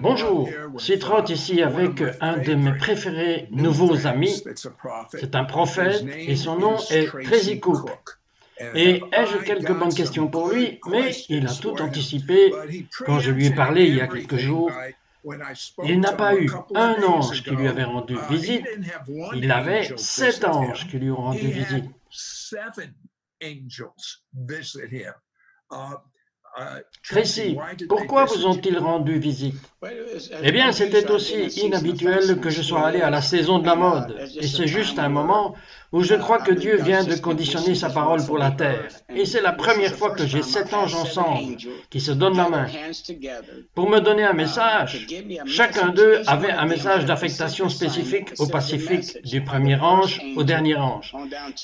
Bonjour, c'est Trott ici avec un de mes préférés nouveaux amis. C'est un prophète et son nom est Tracy Cook. Et ai-je quelques bonnes questions pour lui, mais il a tout anticipé quand je lui ai parlé il y a quelques jours. Il n'a pas eu un ange qui lui avait rendu visite, il avait 7 anges qui lui ont rendu visite. Tracy, pourquoi vous ont-ils rendu visite? Eh bien, c'était aussi inhabituel que je sois allé à la saison de la mode. Et c'est juste un moment où je crois que Dieu vient de conditionner sa parole pour la terre. Et c'est la première fois que j'ai 7 anges ensemble qui se donnent la main pour me donner un message. Chacun d'eux avait un message d'affectation spécifique au Pacifique, du premier ange au dernier ange.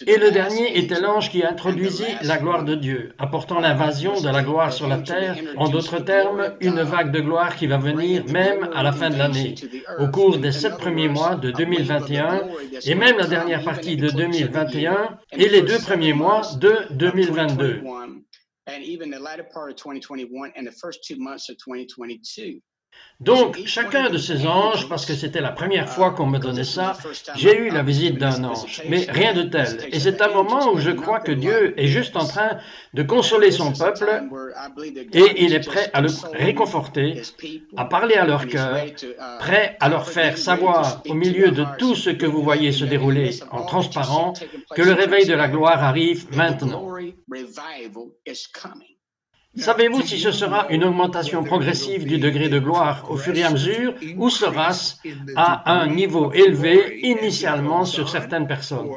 Et le dernier était l'ange qui introduisit la gloire de Dieu, apportant l'invasion de la gloire sur la terre, en d'autres termes, une vague de gloire qui va venir même à la fin de l'année, au cours des 7 premiers mois de 2021 et même la dernière partie de 2021 et les 2 premiers mois de 2022. Donc, chacun de ces anges, parce que c'était la première fois qu'on me donnait ça, j'ai eu la visite d'un ange, mais rien de tel. Et c'est un moment où je crois que Dieu est juste en train de consoler son peuple et il est prêt à le réconforter, à parler à leur cœur, prêt à leur faire savoir, au milieu de tout ce que vous voyez se dérouler en transparent, que le réveil de la gloire arrive maintenant. Savez-vous si ce sera une augmentation progressive du degré de gloire au fur et à mesure ou sera-ce à un niveau élevé initialement sur certaines personnes?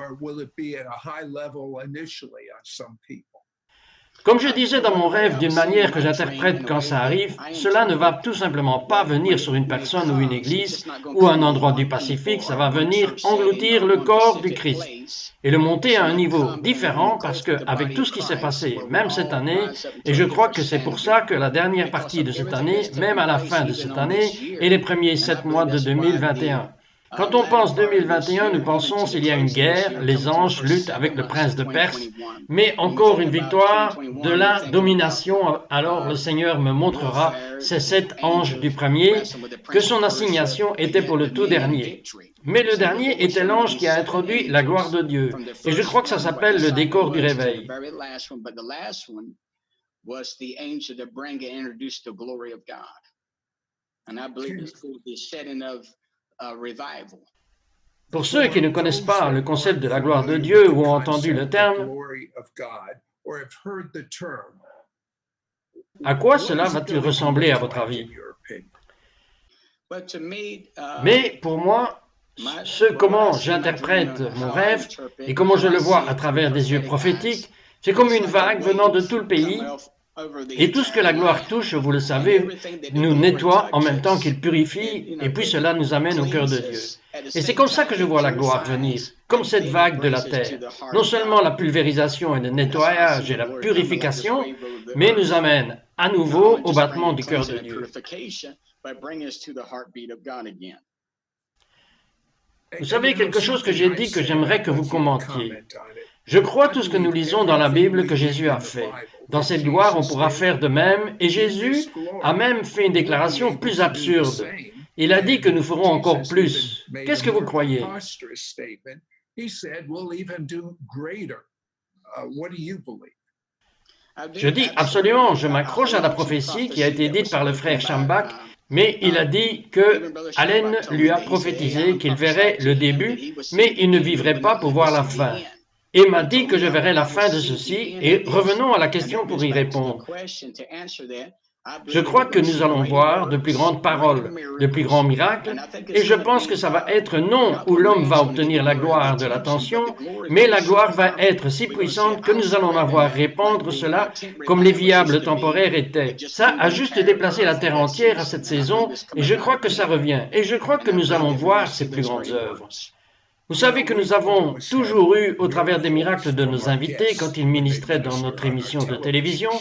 Comme je disais dans mon rêve, d'une manière que j'interprète quand ça arrive, cela ne va tout simplement pas venir sur une personne ou une église ou un endroit du Pacifique, ça va venir engloutir le corps du Christ et le monter à un niveau différent parce qu'avec tout ce qui s'est passé, même cette année, et je crois que c'est pour ça que la dernière partie de cette année, même à la fin de cette année, et les premiers 7 mois de 2021. Quand on pense 2021, nous pensons s'il y a une guerre, les anges luttent avec le prince de Perse, mais encore une victoire de la domination. Alors le Seigneur me montrera ces 7 anges du premier, que son assignation était pour le tout dernier. Mais le dernier était l'ange qui a introduit la gloire de Dieu. Et je crois que ça s'appelle le décor du réveil. Pour ceux qui ne connaissent pas le concept de la gloire de Dieu ou ont entendu le terme, à quoi cela va-t-il ressembler à votre avis? Mais pour moi, comment j'interprète mon rêve et comment je le vois à travers des yeux prophétiques, c'est comme une vague venant de tout le pays. Et tout ce que la gloire touche, vous le savez, nous nettoie en même temps qu'il purifie, et puis cela nous amène au cœur de Dieu. Et c'est comme ça que je vois la gloire venir, comme cette vague de la terre. Non seulement la pulvérisation et le nettoyage et la purification, mais nous amène à nouveau au battement du cœur de Dieu. Vous savez, quelque chose que j'ai dit que j'aimerais que vous commentiez. Je crois tout ce que nous lisons dans la Bible que Jésus a fait. Dans cette gloire, on pourra faire de même, et Jésus a même fait une déclaration plus absurde. Il a dit que nous ferons encore plus. Qu'est-ce que vous croyez? Je dis absolument, je m'accroche à la prophétie qui a été dite par le frère Schambach, mais il a dit que Allen lui a prophétisé qu'il verrait le début, mais il ne vivrait pas pour voir la fin. Et m'a dit que je verrais la fin de ceci, et revenons à la question pour y répondre. Je crois que nous allons voir de plus grandes paroles, de plus grands miracles, et je pense que ça va être non où l'homme va obtenir la gloire de l'attention, mais la gloire va être si puissante que nous allons avoir répandre cela comme les viables temporaires étaient. Ça a juste déplacé la terre entière à cette saison, et je crois que ça revient, et je crois que nous allons voir ces plus grandes œuvres. Vous savez que nous avons toujours eu, au travers des miracles de nos invités, quand ils ministraient dans notre émission de télévision,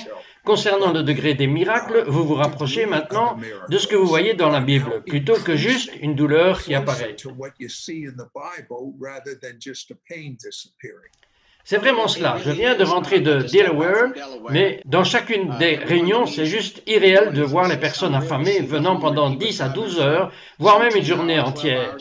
concernant le degré des miracles, vous vous rapprochez maintenant de ce que vous voyez dans la Bible, plutôt que juste une douleur qui apparaît. C'est vraiment cela. Je viens de rentrer de Delaware, mais dans chacune des réunions, c'est juste irréel de voir les personnes affamées venant pendant 10 à 12 heures, voire même une journée entière.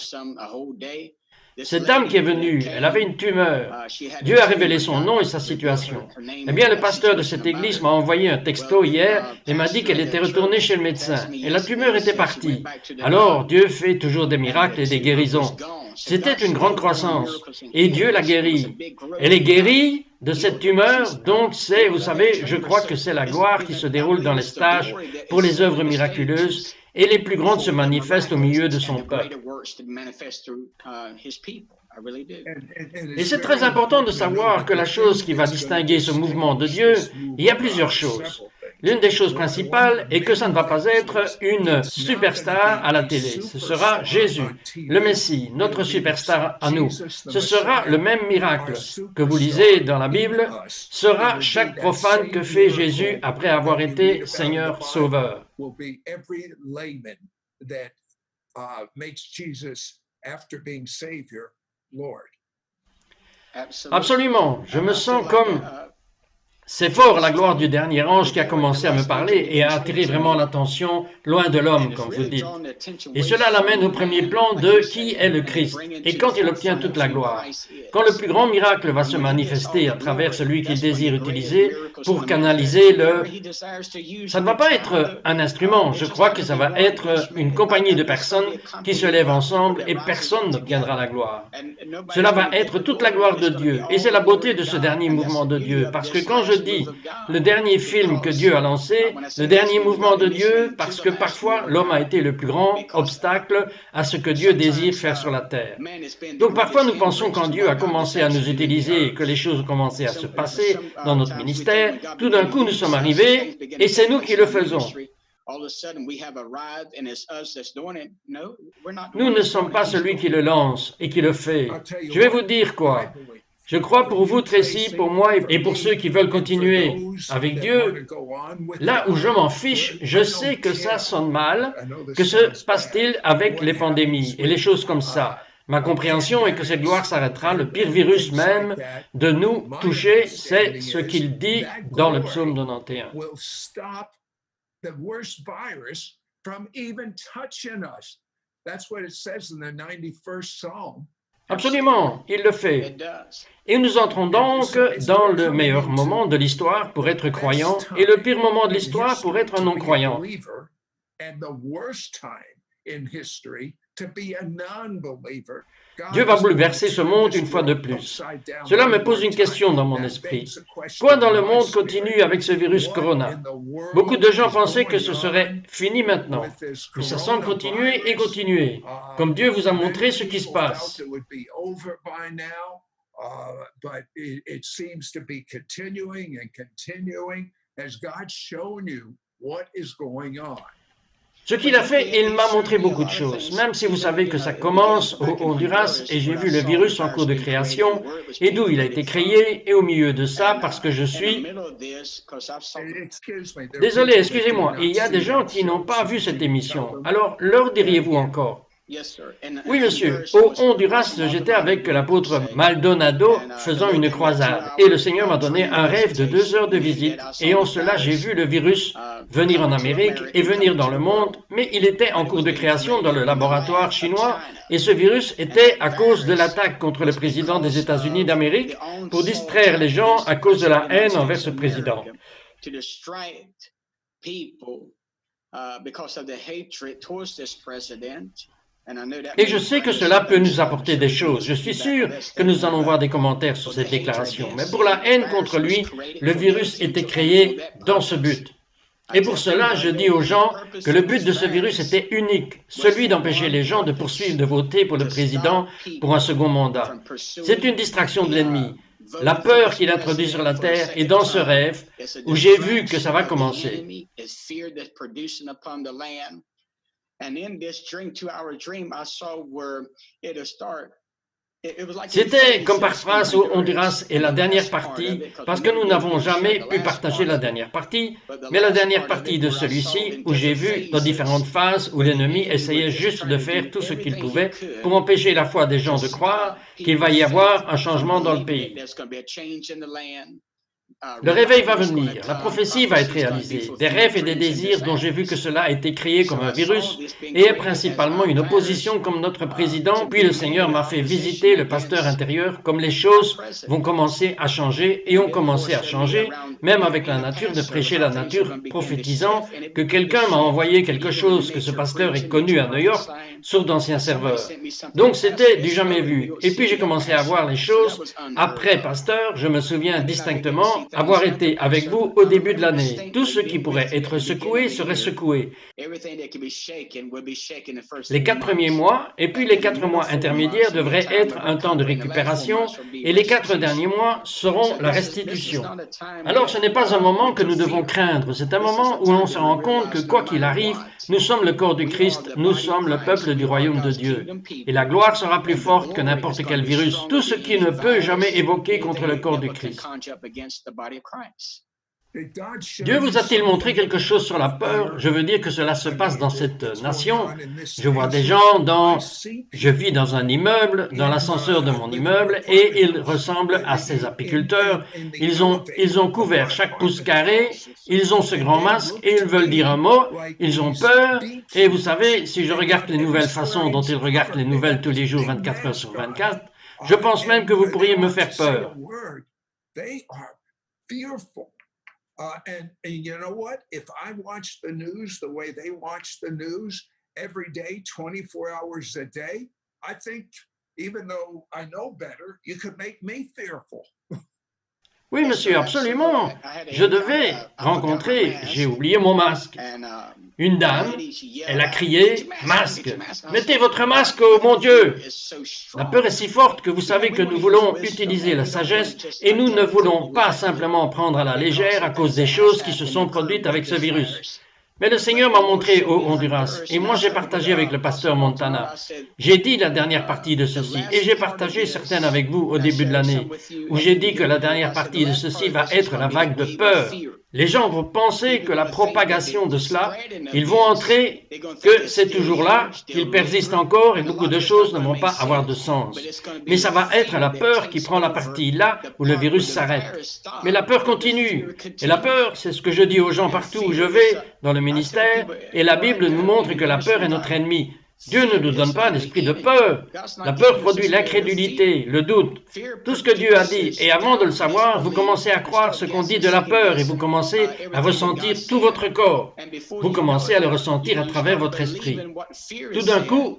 Cette dame qui est venue, elle avait une tumeur. Dieu a révélé son nom et sa situation. Eh bien, le pasteur de cette église m'a envoyé un texto hier et m'a dit qu'elle était retournée chez le médecin. Et la tumeur était partie. Alors, Dieu fait toujours des miracles et des guérisons. C'était une grande croissance. Et Dieu l'a guérie. Elle est guérie de cette tumeur, donc c'est, vous savez, je crois que c'est la gloire qui se déroule dans les stages pour les œuvres miraculeuses. Et les plus grandes se manifestent au milieu de son peuple. Et c'est très important de savoir que la chose qui va distinguer ce mouvement de Dieu, il y a plusieurs choses. L'une des choses principales est que ça ne va pas être une superstar à la télé. Ce sera Jésus, le Messie, notre superstar à nous. Ce sera le même miracle que vous lisez dans la Bible, sera chaque profane que fait Jésus après avoir été Seigneur Sauveur. Absolument, je me sens comme... C'est fort la gloire du dernier ange qui a commencé à me parler et a attiré vraiment l'attention loin de l'homme, comme vous dites. Et cela l'amène au premier plan de qui est le Christ et quand il obtient toute la gloire. Quand le plus grand miracle va se manifester à travers celui qu'il désire utiliser pour canaliser le... Ça ne va pas être un instrument, je crois que ça va être une compagnie de personnes qui se lèvent ensemble et personne n'obtiendra la gloire. Cela va être toute la gloire de Dieu et c'est la beauté de ce dernier mouvement de Dieu parce que quand je dis le dernier film que Dieu a lancé, le dernier mouvement de Dieu, parce que parfois l'homme a été le plus grand obstacle à ce que Dieu désire faire sur la terre. Donc parfois nous pensons quand Dieu a commencé à nous utiliser et que les choses ont commencé à se passer dans notre ministère, tout d'un coup nous sommes arrivés et c'est nous qui le faisons. Nous ne sommes pas celui qui le lance et qui le fait. Je vais vous dire quoi. Je crois pour vous, Tracy, pour moi et pour ceux qui veulent continuer avec Dieu, là où je m'en fiche, je sais que ça sonne mal, que se passe-t-il avec les pandémies et les choses comme ça. Ma compréhension est que cette gloire s'arrêtera, le pire virus même de nous toucher, c'est ce qu'il dit dans le psaume 91. Absolument, il le fait. Et nous entrons donc dans le meilleur moment de l'histoire pour être croyant et le pire moment de l'histoire pour être un non-croyant. Dieu va bouleverser ce monde une fois de plus. Cela me pose une question dans mon esprit. Quoi dans le monde continue avec ce virus corona? Beaucoup de gens pensaient que ce serait fini maintenant, mais ça semble continuer et continuer, comme Dieu vous a montré ce qui se passe. But it seems to be continuing and continuing as God's shown you what is going on. Ce qu'il a fait, il m'a montré beaucoup de choses, même si vous savez que ça commence au Honduras et j'ai vu le virus en cours de création et d'où il a été créé et au milieu de ça parce que je suis... Désolé, excusez-moi, il y a des gens qui n'ont pas vu cette émission, alors leur diriez-vous encore? Oui, monsieur. Au Honduras, j'étais avec l'apôtre Maldonado faisant une croisade. Et le Seigneur m'a donné un rêve de 2 heures de visite. Et en cela, j'ai vu le virus venir en Amérique et venir dans le monde. Mais il était en cours de création dans le laboratoire chinois. Et ce virus était à cause de l'attaque contre le président des États-Unis d'Amérique pour distraire les gens à cause de la haine envers ce président. Et je sais que cela peut nous apporter des choses. Je suis sûr que nous allons voir des commentaires sur cette déclaration. Mais pour la haine contre lui, le virus était créé dans ce but. Et pour cela, je dis aux gens que le but de ce virus était unique, celui d'empêcher les gens de poursuivre de voter pour le président pour un second mandat. C'est une distraction de l'ennemi. La peur qu'il introduit sur la terre est dans ce rêve où j'ai vu que ça va commencer. And in this dream, 2-hour dream, I saw where it'll start C'était comme par phrase au Honduras et la dernière partie, parce que nous n'avons jamais pu partager la dernière partie, mais la dernière partie de celui-ci, où j'ai vu dans différentes phases où l'ennemi essayait juste de faire tout ce qu'il pouvait pour empêcher la foi des gens de croire qu'il va y avoir un changement dans le pays. Le réveil va venir, la prophétie va être réalisée, des rêves et des désirs dont j'ai vu que cela a été créé comme un virus et est principalement une opposition comme notre président, puis le Seigneur m'a fait visiter le pasteur intérieur comme les choses vont commencer à changer et ont commencé à changer, même avec la nature, de prêcher la nature, prophétisant que quelqu'un m'a envoyé quelque chose que ce pasteur est connu à New York sur d'anciens serveurs. Donc c'était du jamais vu. Et puis j'ai commencé à voir les choses. Après pasteur, je me souviens distinctement avoir été avec vous au début de l'année. Tout ce qui pourrait être secoué serait secoué. Les 4 premiers mois et puis les 4 mois intermédiaires devraient être un temps de récupération et les 4 derniers mois seront la restitution. Alors ce n'est pas un moment que nous devons craindre, c'est un moment où l'on se rend compte que quoi qu'il arrive, nous sommes le corps du Christ, nous sommes le peuple du royaume de Dieu. Et la gloire sera plus forte que n'importe quel virus, tout ce qui ne peut jamais évoquer contre le corps du Christ. Dieu vous a-t-il montré quelque chose sur la peur? Je veux dire que cela se passe dans cette nation. Je vois des gens je vis dans un immeuble, dans l'ascenseur de mon immeuble, et ils ressemblent à ces apiculteurs. Ils ont couvert chaque pouce carré, ils ont ce grand masque et ils veulent dire un mot, ils ont peur. Et vous savez, si je regarde les nouvelles façons dont ils regardent les nouvelles tous les jours, 24 heures sur 24, je pense même que vous pourriez me faire peur. And you know what? If I watch the news the way they watch the news every day, 24 hours a day, I think even though I know better, you could make me fearful. Oui, monsieur, absolument. Je devais rencontrer, j'ai oublié mon masque. Une dame, elle a crié, « Masque! Mettez votre masque, oh mon Dieu !» La peur est si forte que vous savez que nous voulons utiliser la sagesse et nous ne voulons pas simplement prendre à la légère à cause des choses qui se sont produites avec ce virus. Mais le Seigneur m'a montré au Honduras, et moi j'ai partagé avec le pasteur Montana. J'ai dit la dernière partie de ceci, et j'ai partagé certaines avec vous au début de l'année, où j'ai dit que la dernière partie de ceci va être la vague de peur. Les gens vont penser que la propagation de cela, ils vont entrer, que c'est toujours là, qu'il persiste encore et beaucoup de choses ne vont pas avoir de sens. Mais ça va être la peur qui prend la partie là où le virus s'arrête. Mais la peur continue. Et la peur, c'est ce que je dis aux gens partout où je vais, dans le ministère, et la Bible nous montre que la peur est notre ennemi. Dieu ne nous donne pas un esprit de peur. La peur produit l'incrédulité, le doute, tout ce que Dieu a dit. Et avant de le savoir, vous commencez à croire ce qu'on dit de la peur et vous commencez à ressentir tout votre corps. Vous commencez à le ressentir à travers votre esprit. Tout d'un coup,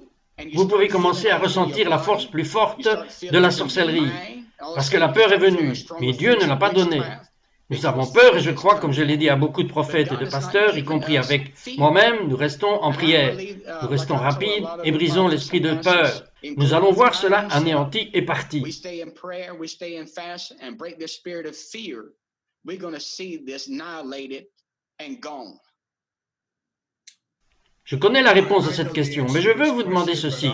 vous pouvez commencer à ressentir la force plus forte de la sorcellerie. Parce que la peur est venue, mais Dieu ne l'a pas donnée. Nous avons peur et je crois, comme je l'ai dit à beaucoup de prophètes et de pasteurs, y compris avec moi-même, nous restons en prière. Nous restons rapides et brisons l'esprit de peur. Nous allons voir cela anéanti et parti. Je connais la réponse à cette question, mais je veux vous demander ceci.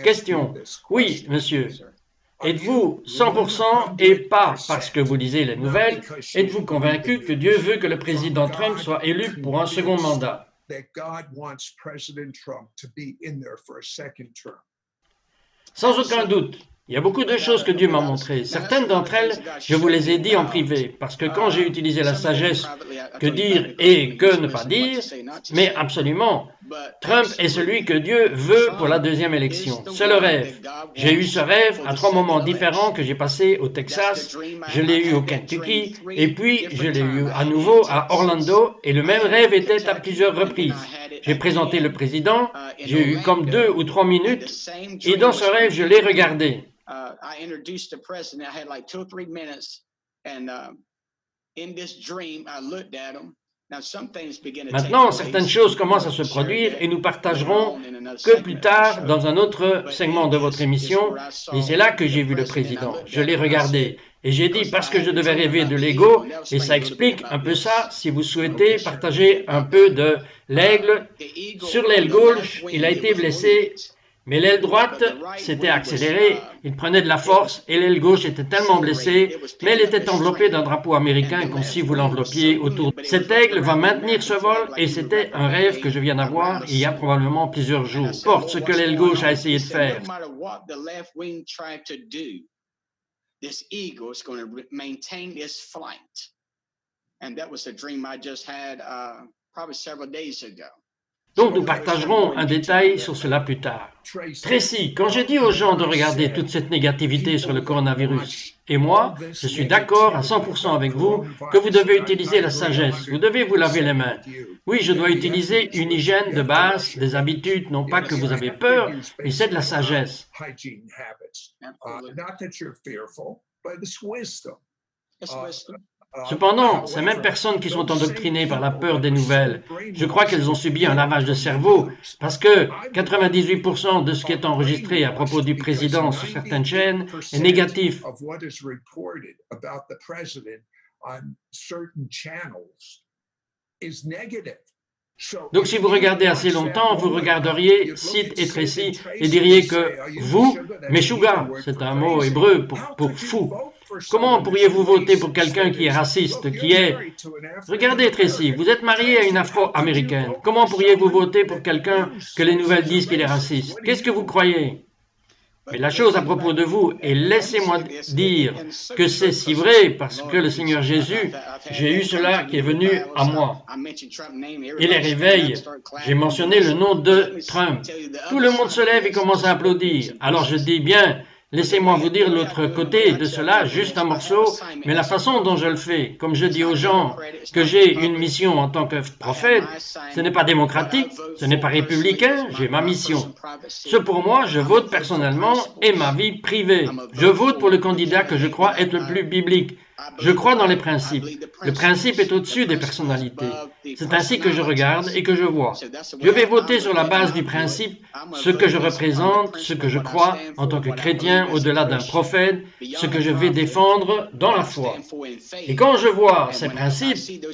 Question. Oui, monsieur. Êtes-vous 100% et pas parce que vous lisez les nouvelles, êtes-vous convaincu que Dieu veut que le président Trump soit élu pour un second mandat? Sans aucun doute. Il y a beaucoup de choses que Dieu m'a montrées. Certaines d'entre elles, je vous les ai dit en privé, parce que quand j'ai utilisé la sagesse, que dire et que ne pas dire, mais absolument, Trump est celui que Dieu veut pour la deuxième élection. C'est le rêve. J'ai eu ce rêve à 3 moments différents que j'ai passé au Texas, je l'ai eu au Kentucky, et puis je l'ai eu à nouveau à Orlando, et le même rêve était à plusieurs reprises. J'ai présenté le président, j'ai eu comme 2 ou 3 minutes, et dans ce rêve, je l'ai regardé. Maintenant, certaines choses commencent à se produire et nous partagerons que plus tard dans un autre segment de votre émission. Et c'est là que j'ai vu le président. Je l'ai regardé et j'ai dit parce que je devais rêver de l'ego et ça explique un peu ça. Si vous souhaitez partager un peu de l'aigle, sur l'aile gauche, il a été blessé Mais l'aile droite s'était accélérée, il prenait de la force et l'aile gauche était tellement blessée, mais elle était enveloppée d'un drapeau américain comme si vous l'enveloppiez autour. Cet aigle va maintenir ce vol et c'était un rêve que je viens d'avoir il y a probablement plusieurs jours. Porte ce que l'aile gauche a essayé de faire. This eagle is going to maintain its flight. And that was a dream I just had probably several days ago. Donc nous partagerons un détail sur cela plus tard. Tracy, quand j'ai dit aux gens de regarder toute cette négativité sur le coronavirus, et moi, je suis d'accord à 100% avec vous que vous devez utiliser la sagesse, vous devez vous laver les mains. Oui, je dois utiliser une hygiène de base, des habitudes, non pas que vous avez peur, mais c'est de la sagesse. Cependant, ces mêmes personnes qui sont endoctrinées par la peur des nouvelles, je crois qu'elles ont subi un lavage de cerveau parce que 98% de ce qui est enregistré à propos du président sur certaines chaînes est négatif. Donc si vous regardez assez longtemps, vous regarderiez Sid et Tracy et diriez que vous, Meshuga, c'est un mot hébreu pour fou. Comment pourriez-vous voter pour quelqu'un qui est raciste, qui est... Regardez Tracy, vous êtes marié à une afro-américaine. Comment pourriez-vous voter pour quelqu'un que les nouvelles disent qu'il est raciste? Qu'est-ce que vous croyez? Mais la chose à propos de vous, et laissez-moi dire que c'est si vrai parce que le Seigneur Jésus, j'ai eu cela qui est venu à moi. Et les réveils, j'ai mentionné le nom de Trump. Tout le monde se lève et commence à applaudir. Alors je dis bien, laissez-moi vous dire l'autre côté de cela, juste un morceau, mais la façon dont je le fais, comme je dis aux gens que j'ai une mission en tant que prophète, ce n'est pas démocratique, ce n'est pas républicain, j'ai ma mission. Ce pour moi, je vote personnellement et ma vie privée. Je vote pour le candidat que je crois être le plus biblique. Je crois dans les principes. Le principe est au-dessus des personnalités. C'est ainsi que je regarde et que je vois. Je vais voter sur la base du principe, ce que je représente, ce que je crois en tant que chrétien au-delà d'un prophète, ce que je vais défendre dans la foi. Et quand je vois ces principes,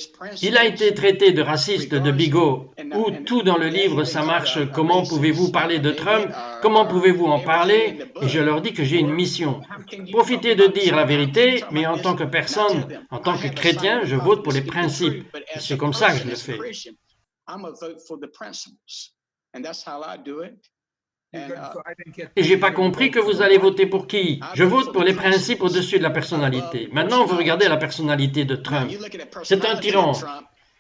il a été traité de raciste, de bigot, ou tout dans le livre ça marche, comment pouvez-vous parler de Trump, comment pouvez-vous en parler, et je leur dis que j'ai une mission. Profitez de dire la vérité, mais en tant que personne, en tant que chrétien, je vote pour les principes. Et c'est comme ça que je le fais. Et j'ai pas compris que vous allez voter pour qui. Je vote pour les principes au-dessus de la personnalité. Maintenant, vous regardez la personnalité de Trump. C'est un tyran.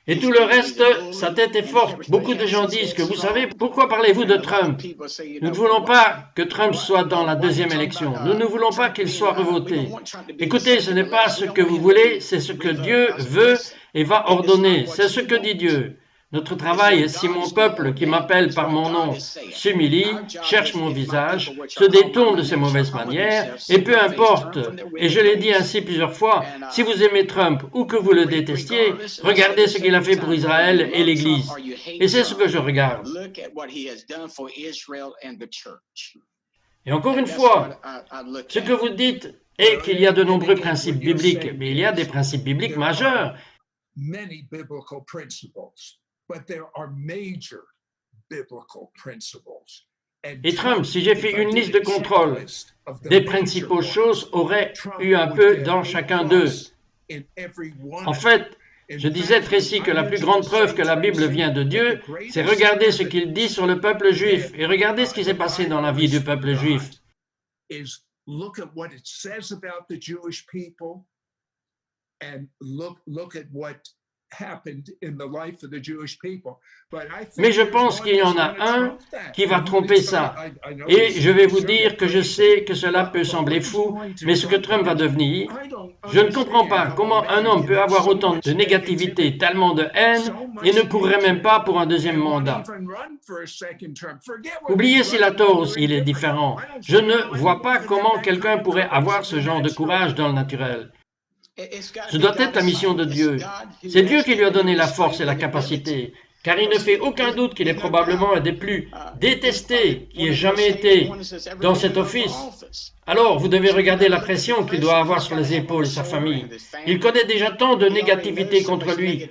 Et tout le reste, sa tête est forte. Beaucoup de gens disent que, vous savez, pourquoi parlez-vous de Trump? Nous ne voulons pas que Trump soit dans la deuxième élection. Nous ne voulons pas qu'il soit revoté. Écoutez, ce n'est pas ce que vous voulez, c'est ce que Dieu veut et va ordonner. C'est ce que dit Dieu. Notre travail, si mon peuple qui m'appelle par mon nom s'humilie, cherche mon visage, se détourne de ses mauvaises manières, et peu importe, et je l'ai dit ainsi plusieurs fois, si vous aimez Trump ou que vous le détestiez, regardez ce qu'il a fait pour Israël et l'Église. Et c'est ce que je regarde. Et encore une fois, ce que vous dites est qu'il y a de nombreux principes bibliques, mais il y a des principes bibliques majeurs. Et Trump, si j'ai fait une liste de contrôle des principales choses, aurait eu un peu dans chacun d'eux. En fait, je disais, Tracy, que la plus grande preuve que la Bible vient de Dieu, c'est regarder ce qu'il dit sur le peuple juif et regarder ce qui s'est passé dans la vie du peuple juif. Mais je pense qu'il y en a un qui va tromper ça. Et je vais vous dire que je sais que cela peut sembler fou, mais ce que Trump va devenir, je ne comprends pas comment un homme peut avoir autant de négativité, tellement de haine, et ne courrait même pas pour un deuxième mandat. Oubliez s'il a tort, il est différent. Je ne vois pas comment quelqu'un pourrait avoir ce genre de courage dans le naturel. Ce doit être la mission de Dieu. C'est Dieu qui lui a donné la force et la capacité. car il ne fait aucun doute qu'il est probablement un des plus détestés qui ait jamais été dans cet office. Alors, vous devez regarder la pression qu'il doit avoir sur les épaules de sa famille. Il connaît déjà tant de négativité contre lui.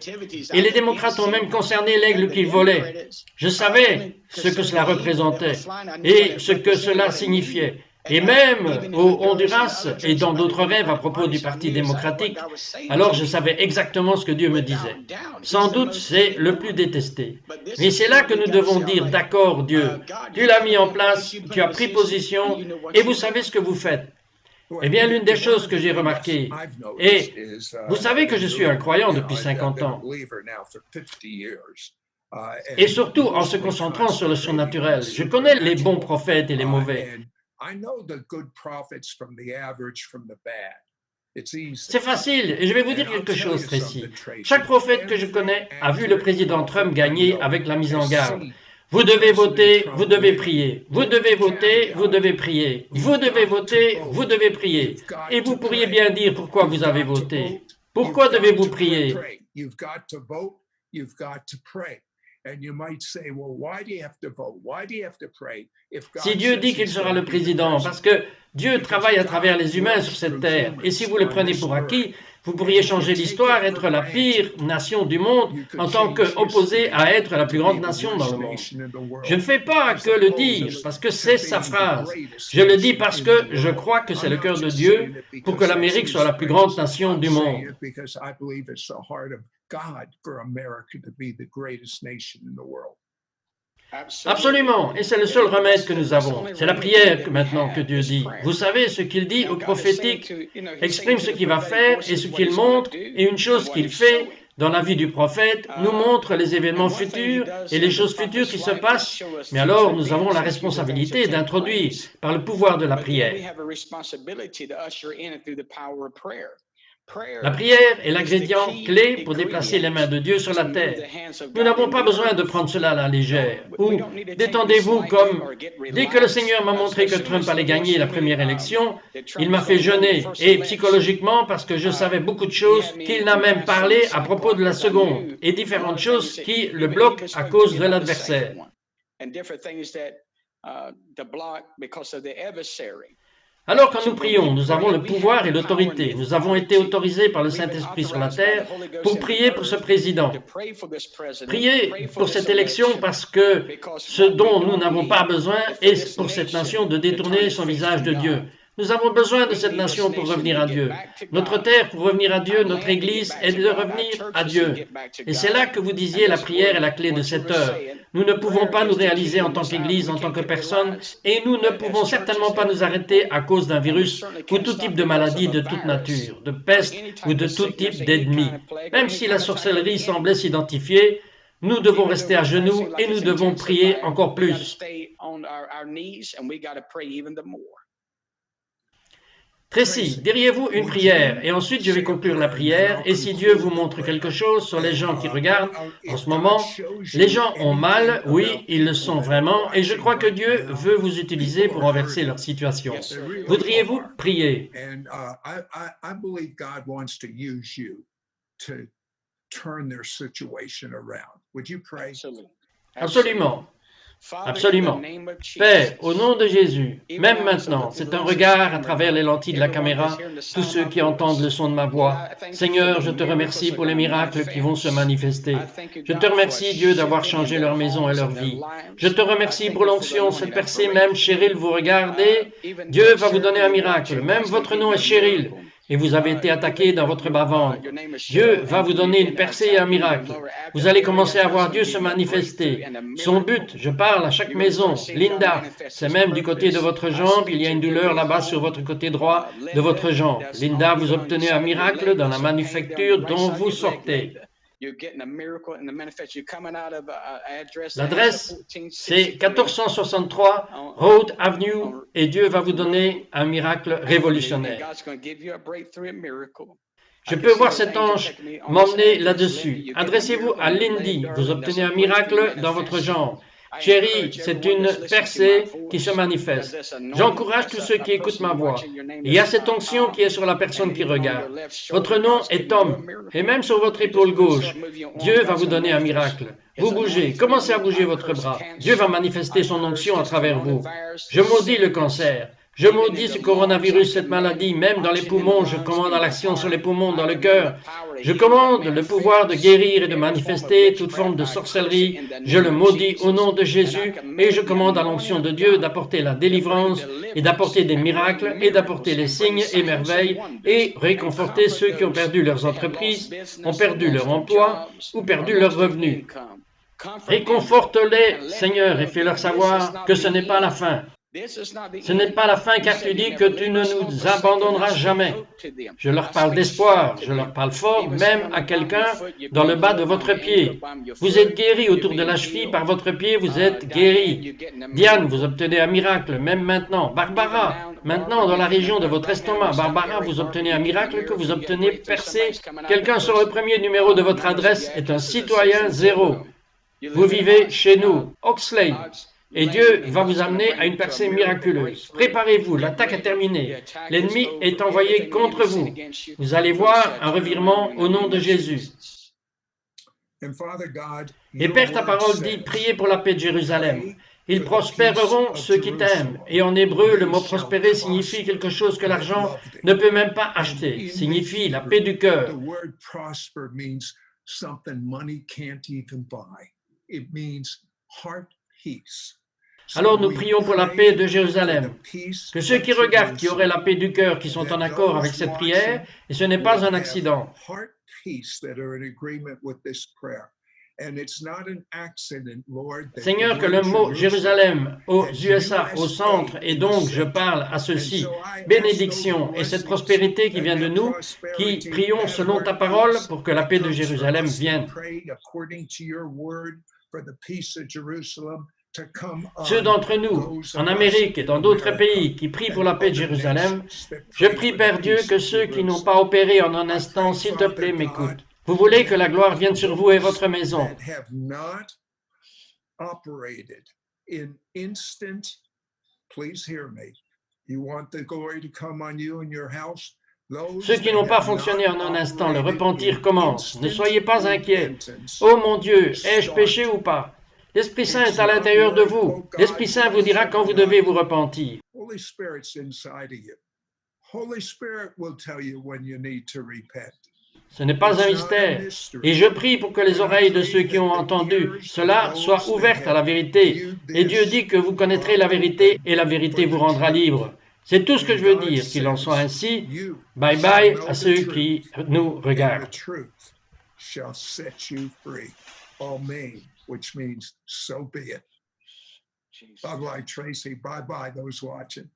Et les démocrates ont même concerné l'aigle qu'il volait. Je savais ce que cela représentait et ce que cela signifiait. Et même au Honduras et dans d'autres rêves à propos du Parti démocratique, alors je savais exactement ce que Dieu me disait. Sans doute, c'est le plus détesté. Mais c'est là que nous devons dire, d'accord, Dieu, tu l'as mis en place, tu as pris position, et vous savez ce que vous faites. Eh bien, l'une des choses que j'ai remarquées, et vous savez que je suis un croyant depuis 50 ans, et surtout en se concentrant sur le surnaturel. Je connais les bons prophètes et les mauvais. C'est facile, et je vais vous dire quelque chose, Tracy. Chaque prophète que je connais a vu le président Trump gagner avec la mise en garde. Vous devez voter, vous devez prier. Vous devez voter, vous devez prier. Vous devez voter, vous devez prier. Et vous pourriez bien dire pourquoi vous avez voté. Pourquoi devez-vous prier? Si Dieu dit qu'il sera le président, parce que Dieu travaille à travers les humains sur cette terre, et si vous le prenez pour acquis, vous pourriez changer l'histoire, être la pire nation du monde en tant qu'opposé à être la plus grande nation dans le monde. Je ne fais pas que le dire, parce que c'est sa phrase. Je le dis parce que je crois que c'est le cœur de Dieu pour que l'Amérique soit la plus grande nation du monde. Absolument, et c'est le seul remède que nous avons. C'est la prière maintenant que Dieu dit. Vous savez, ce qu'il dit au prophétique exprime ce qu'il va faire et ce qu'il montre, et une chose qu'il fait dans la vie du prophète nous montre les événements futurs et les choses futures qui se passent. Mais alors, nous avons la responsabilité d'introduire par le pouvoir de la prière. La prière est l'ingrédient clé pour déplacer les mains de Dieu sur la terre. Nous n'avons pas besoin de prendre cela à la légère. Ou détendez-vous comme dès que le Seigneur m'a montré que Trump allait gagner la première élection, il m'a fait jeûner et psychologiquement parce que je savais beaucoup de choses qu'il n'a même parlé à propos de la seconde et différentes choses qui le bloquent à cause de l'adversaire. Alors quand nous prions, nous avons le pouvoir et l'autorité. Nous avons été autorisés par le Saint-Esprit sur la terre pour prier pour ce président. Prier pour cette élection parce que ce dont nous n'avons pas besoin est pour cette nation de détourner son visage de Dieu. Nous avons besoin de cette nation pour revenir à Dieu. Notre terre pour revenir à Dieu, notre Église est de revenir à Dieu. Et c'est là que vous disiez la prière est la clé de cette heure. Nous ne pouvons pas nous réaliser en tant qu'Église, en tant que personne, et nous ne pouvons certainement pas nous arrêter à cause d'un virus ou tout type de maladie de toute nature, de peste ou de tout type d'ennemi. Même si la sorcellerie semblait s'identifier, nous devons rester à genoux et nous devons prier encore plus. Tracy, diriez-vous une prière et ensuite je vais conclure la prière et si Dieu vous montre quelque chose sur les gens qui regardent en ce moment, les gens ont mal, oui, ils le sont vraiment et je crois que Dieu veut vous utiliser pour renverser leur situation. Voudriez-vous prier? Absolument. Absolument. Père, au nom de Jésus, même maintenant, c'est un regard à travers les lentilles de la caméra, tous ceux qui entendent le son de ma voix. Seigneur, je te remercie pour les miracles qui vont se manifester. Je te remercie, Dieu, d'avoir changé leur maison et leur vie. Je te remercie pour l'onction, cette percée même, Cheryl, vous regardez, Dieu va vous donner un miracle. Même votre nom est Cheryl. Et vous avez été attaqué dans votre bas-ventre. Dieu va vous donner une percée et un miracle. Vous allez commencer à voir Dieu se manifester. Son but, je parle à chaque maison. Linda, c'est même du côté de votre jambe, il y a une douleur là-bas sur votre côté droit de votre jambe. Linda, vous obtenez un miracle dans la manufacture dont vous sortez. L'adresse, c'est 1463 Road Avenue et Dieu va vous donner un miracle révolutionnaire. Je peux voir cet ange m'emmener là-dessus. Adressez-vous à Lindy, vous obtenez un miracle dans votre jambe. Chérie, c'est une percée qui se manifeste. J'encourage tous ceux qui écoutent ma voix. Il y a cette onction qui est sur la personne qui regarde. Votre nom est Tom, et même sur votre épaule gauche, Dieu va vous donner un miracle. Vous bougez, commencez à bouger votre bras. Dieu va manifester son onction à travers vous. Je maudis le cancer. Je maudis ce coronavirus, cette maladie, même dans les poumons. Je commande à l'action sur les poumons, dans le cœur. Je commande le pouvoir de guérir et de manifester toute forme de sorcellerie. Je le maudis au nom de Jésus et je commande à l'onction de Dieu d'apporter la délivrance et d'apporter des miracles et d'apporter les signes et merveilles et réconforter ceux qui ont perdu leurs entreprises, ont perdu leur emploi ou perdu leurs revenus. Réconforte-les, Seigneur, et fais-leur savoir que ce n'est pas la fin. Ce n'est pas la fin car tu dis que tu ne nous abandonneras jamais. Je leur parle d'espoir, je leur parle fort, même à quelqu'un dans le bas de votre pied. Vous êtes guéri autour de la cheville par votre pied, vous êtes guéri. Diane, vous obtenez un miracle, même maintenant. Barbara, maintenant dans la région de votre estomac. Barbara, vous obtenez un miracle que vous obtenez percé. Quelqu'un sur le premier numéro de votre adresse est un citoyen zéro. Vous vivez chez nous, Oxley. Et Dieu va vous amener à une percée miraculeuse. Préparez-vous, l'attaque est terminée. L'ennemi est envoyé contre vous. Vous allez voir un revirement au nom de Jésus. Et Père, ta parole dit, priez pour la paix de Jérusalem. Ils prospéreront ceux qui t'aiment. Et en hébreu, le mot prospérer signifie quelque chose que l'argent ne peut même pas acheter. Signifie la paix du cœur. Alors nous prions pour la paix de Jérusalem, que ceux qui regardent, qui auraient la paix du cœur, qui sont en accord avec cette prière, et ce n'est pas un accident. Seigneur, que le mot Jérusalem aux USA, au centre, et donc je parle à ceux-ci, bénédiction et cette prospérité qui vient de nous, qui prions selon ta parole pour que la paix de Jérusalem vienne. Ceux d'entre nous, en Amérique et dans d'autres pays, qui prient pour la paix de Jérusalem, je prie, Père Dieu, que ceux qui n'ont pas opéré en un instant, s'il te plaît, m'écoutent. Vous voulez que la gloire vienne sur vous et votre maison. Ceux qui n'ont pas fonctionné en un instant, le repentir commence. Ne soyez pas inquiets. Oh mon Dieu, ai-je péché ou pas? L'Esprit Saint est à l'intérieur de vous. L'Esprit Saint vous dira quand vous devez vous repentir. Ce n'est pas un mystère. Et je prie pour que les oreilles de ceux qui ont entendu cela soient ouvertes à la vérité. Et Dieu dit que vous connaîtrez la vérité et la vérité vous rendra libre. C'est tout ce que je veux dire, qu'il en soit ainsi. Bye bye à ceux qui nous regardent. Which means so be it. Bye-bye, Tracy. Bye-bye, those watching.